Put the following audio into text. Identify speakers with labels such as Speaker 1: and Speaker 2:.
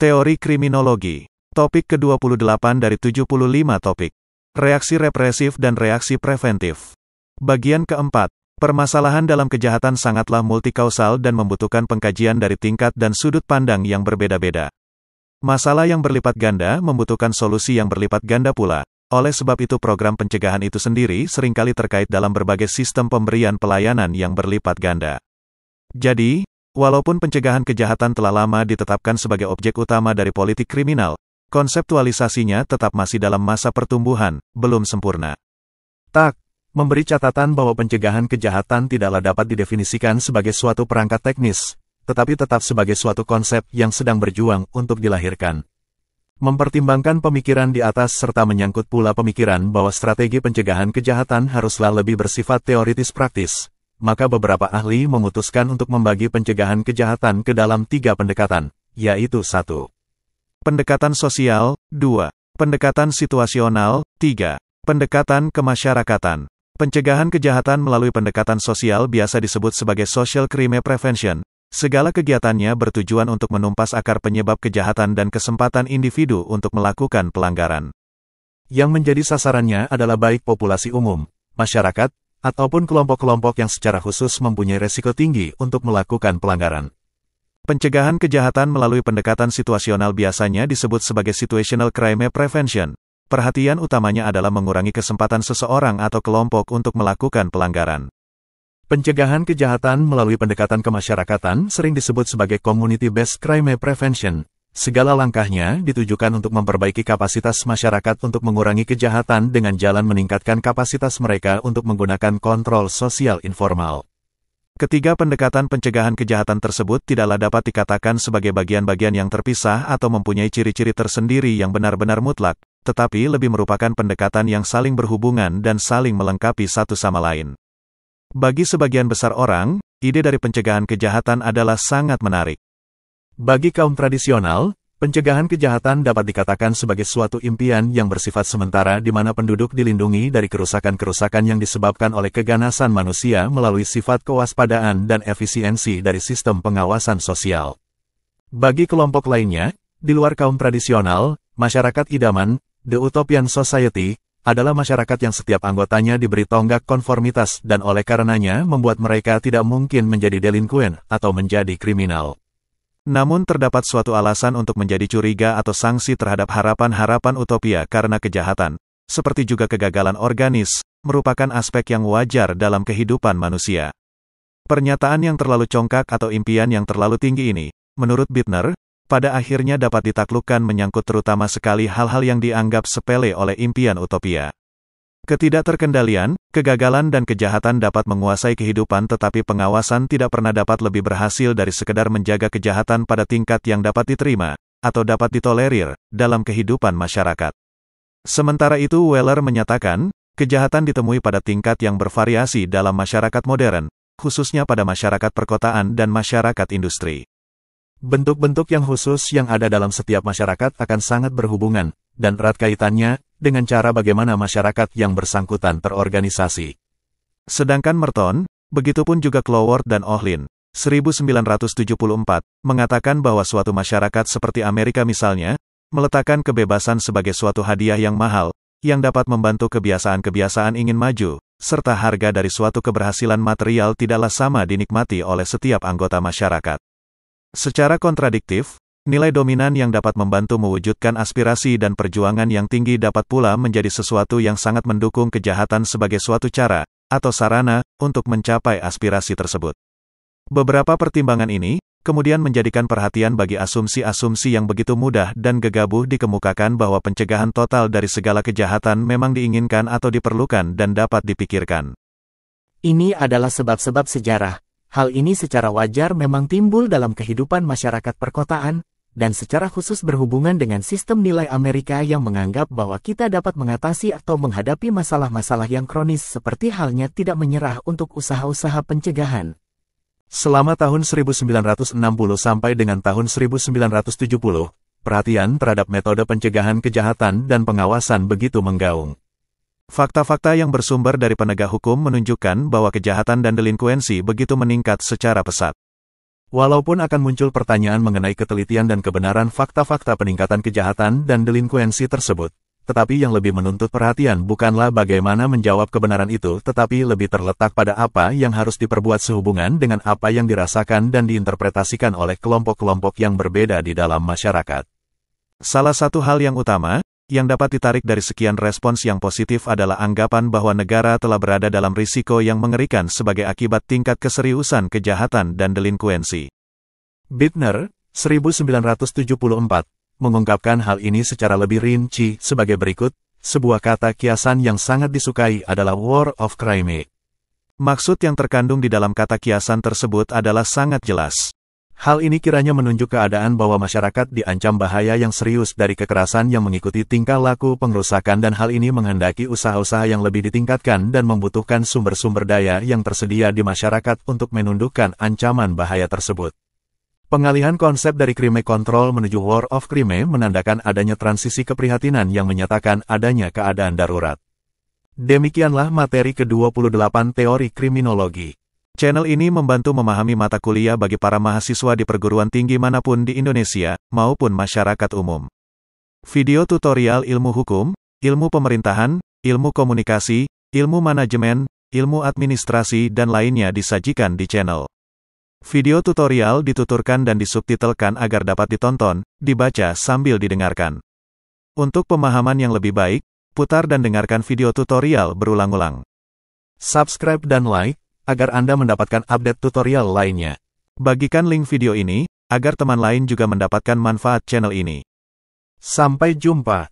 Speaker 1: Teori Kriminologi. Topik ke-28 dari 75 topik. Reaksi represif dan reaksi preventif. Bagian keempat. Permasalahan dalam kejahatan sangatlah multikausal dan membutuhkan pengkajian dari tingkat dan sudut pandang yang berbeda-beda. Masalah yang berlipat ganda membutuhkan solusi yang berlipat ganda pula. Oleh sebab itu program pencegahan itu sendiri seringkali terkait dalam berbagai sistem pemberian pelayanan yang berlipat ganda. Jadi, walaupun pencegahan kejahatan telah lama ditetapkan sebagai objek utama dari politik kriminal, konseptualisasinya tetap masih dalam masa pertumbuhan, belum sempurna.
Speaker 2: Memberi catatan bahwa pencegahan kejahatan tidaklah dapat didefinisikan sebagai suatu perangkat teknis, tetapi tetap sebagai suatu konsep yang sedang berjuang untuk dilahirkan. Mempertimbangkan pemikiran di atas serta menyangkut pula pemikiran bahwa strategi pencegahan kejahatan haruslah lebih bersifat teoritis praktis, maka beberapa ahli memutuskan untuk membagi pencegahan kejahatan ke dalam 3 pendekatan, yaitu 1. Pendekatan sosial, 2. Pendekatan situasional, 3. Pendekatan kemasyarakatan. Pencegahan kejahatan melalui pendekatan sosial biasa disebut sebagai social crime prevention. Segala kegiatannya bertujuan untuk menumpas akar penyebab kejahatan dan kesempatan individu untuk melakukan pelanggaran. Yang menjadi sasarannya adalah baik populasi umum, masyarakat, ataupun kelompok-kelompok yang secara khusus mempunyai resiko tinggi untuk melakukan pelanggaran. Pencegahan kejahatan melalui pendekatan situasional biasanya disebut sebagai situational crime prevention. Perhatian utamanya adalah mengurangi kesempatan seseorang atau kelompok untuk melakukan pelanggaran. Pencegahan kejahatan melalui pendekatan kemasyarakatan sering disebut sebagai community-based crime prevention. Segala langkahnya ditujukan untuk memperbaiki kapasitas masyarakat untuk mengurangi kejahatan dengan jalan meningkatkan kapasitas mereka untuk menggunakan kontrol sosial informal. Ketiga pendekatan pencegahan kejahatan tersebut tidaklah dapat dikatakan sebagai bagian-bagian yang terpisah atau mempunyai ciri-ciri tersendiri yang benar-benar mutlak, tetapi lebih merupakan pendekatan yang saling berhubungan dan saling melengkapi satu sama lain. Bagi sebagian besar orang, ide dari pencegahan kejahatan adalah sangat menarik. Bagi kaum tradisional, pencegahan kejahatan dapat dikatakan sebagai suatu impian yang bersifat sementara di mana penduduk dilindungi dari kerusakan-kerusakan yang disebabkan oleh keganasan manusia melalui sifat kewaspadaan dan efisiensi dari sistem pengawasan sosial. Bagi kelompok lainnya, di luar kaum tradisional, masyarakat idaman, The Utopian Society, adalah masyarakat yang setiap anggotanya diberi tonggak konformitas dan oleh karenanya membuat mereka tidak mungkin menjadi delinquen atau menjadi kriminal. Namun terdapat suatu alasan untuk menjadi curiga atau sanksi terhadap harapan-harapan utopia karena kejahatan, seperti juga kegagalan organis, merupakan aspek yang wajar dalam kehidupan manusia. Pernyataan yang terlalu congkak atau impian yang terlalu tinggi ini, menurut Bittner, pada akhirnya dapat ditaklukkan menyangkut terutama sekali hal-hal yang dianggap sepele oleh impian utopia. Ketidakterkendalian, kegagalan dan kejahatan dapat menguasai kehidupan tetapi pengawasan tidak pernah dapat lebih berhasil dari sekedar menjaga kejahatan pada tingkat yang dapat diterima, atau dapat ditolerir, dalam kehidupan masyarakat. Sementara itu Weller menyatakan, kejahatan ditemui pada tingkat yang bervariasi dalam masyarakat modern, khususnya pada masyarakat perkotaan dan masyarakat industri. Bentuk-bentuk yang khusus yang ada dalam setiap masyarakat akan sangat berhubungan, dan erat kaitannya, dengan cara bagaimana masyarakat yang bersangkutan terorganisasi. Sedangkan Merton, begitupun juga Cloward dan Ohlin, 1974, mengatakan bahwa suatu masyarakat seperti Amerika misalnya, meletakkan kebebasan sebagai suatu hadiah yang mahal, yang dapat membantu kebiasaan-kebiasaan ingin maju, serta harga dari suatu keberhasilan material tidaklah sama dinikmati oleh setiap anggota masyarakat. Secara kontradiktif, nilai dominan yang dapat membantu mewujudkan aspirasi dan perjuangan yang tinggi dapat pula menjadi sesuatu yang sangat mendukung kejahatan sebagai suatu cara, atau sarana, untuk mencapai aspirasi tersebut. Beberapa pertimbangan ini, kemudian menjadikan perhatian bagi asumsi-asumsi yang begitu mudah dan gegabah dikemukakan bahwa pencegahan total dari segala kejahatan memang diinginkan atau diperlukan dan dapat dipikirkan.
Speaker 3: Ini adalah sebab-sebab sejarah. Hal ini secara wajar memang timbul dalam kehidupan masyarakat perkotaan, dan secara khusus berhubungan dengan sistem nilai Amerika yang menganggap bahwa kita dapat mengatasi atau menghadapi masalah-masalah yang kronis seperti halnya tidak menyerah untuk usaha-usaha pencegahan.
Speaker 2: Selama tahun 1960 sampai dengan tahun 1970, perhatian terhadap metode pencegahan kejahatan dan pengawasan begitu menggaung.
Speaker 1: Fakta-fakta yang bersumber dari penegak hukum menunjukkan bahwa kejahatan dan delinkuensi begitu meningkat secara pesat.
Speaker 2: Walaupun akan muncul pertanyaan mengenai ketelitian dan kebenaran fakta-fakta peningkatan kejahatan dan delinkuensi tersebut, tetapi yang lebih menuntut perhatian bukanlah bagaimana menjawab kebenaran itu, tetapi lebih terletak pada apa yang harus diperbuat sehubungan dengan apa yang dirasakan dan diinterpretasikan oleh kelompok-kelompok yang berbeda di dalam masyarakat.
Speaker 1: Salah satu hal yang utama, yang dapat ditarik dari sekian respons yang positif adalah anggapan bahwa negara telah berada dalam risiko yang mengerikan sebagai akibat tingkat keseriusan kejahatan dan delinkuensi.
Speaker 2: Bittner, 1974, mengungkapkan hal ini secara lebih rinci sebagai berikut, sebuah kata kiasan yang sangat disukai adalah war of crime.
Speaker 1: Maksud yang terkandung di dalam kata kiasan tersebut adalah sangat jelas.
Speaker 2: Hal ini kiranya menunjuk keadaan bahwa masyarakat diancam bahaya yang serius dari kekerasan yang mengikuti tingkah laku pengrusakan, dan hal ini menghendaki usaha-usaha yang lebih ditingkatkan dan membutuhkan sumber-sumber daya yang tersedia di masyarakat untuk menundukkan ancaman bahaya tersebut. Pengalihan konsep dari crime control menuju war of crime menandakan adanya transisi keprihatinan yang menyatakan adanya keadaan darurat. Demikianlah materi ke-28 teori kriminologi.
Speaker 1: Channel ini membantu memahami mata kuliah bagi para mahasiswa di perguruan tinggi manapun di Indonesia, maupun masyarakat umum. Video tutorial ilmu hukum, ilmu pemerintahan, ilmu komunikasi, ilmu manajemen, ilmu administrasi dan lainnya disajikan di channel. Video tutorial dituturkan dan disubtitelkan agar dapat ditonton, dibaca sambil didengarkan. Untuk pemahaman yang lebih baik, putar dan dengarkan video tutorial berulang-ulang.
Speaker 2: Subscribe dan like, agar Anda mendapatkan update tutorial lainnya.
Speaker 1: Bagikan link video ini, agar teman lain juga mendapatkan manfaat channel ini.
Speaker 2: Sampai jumpa.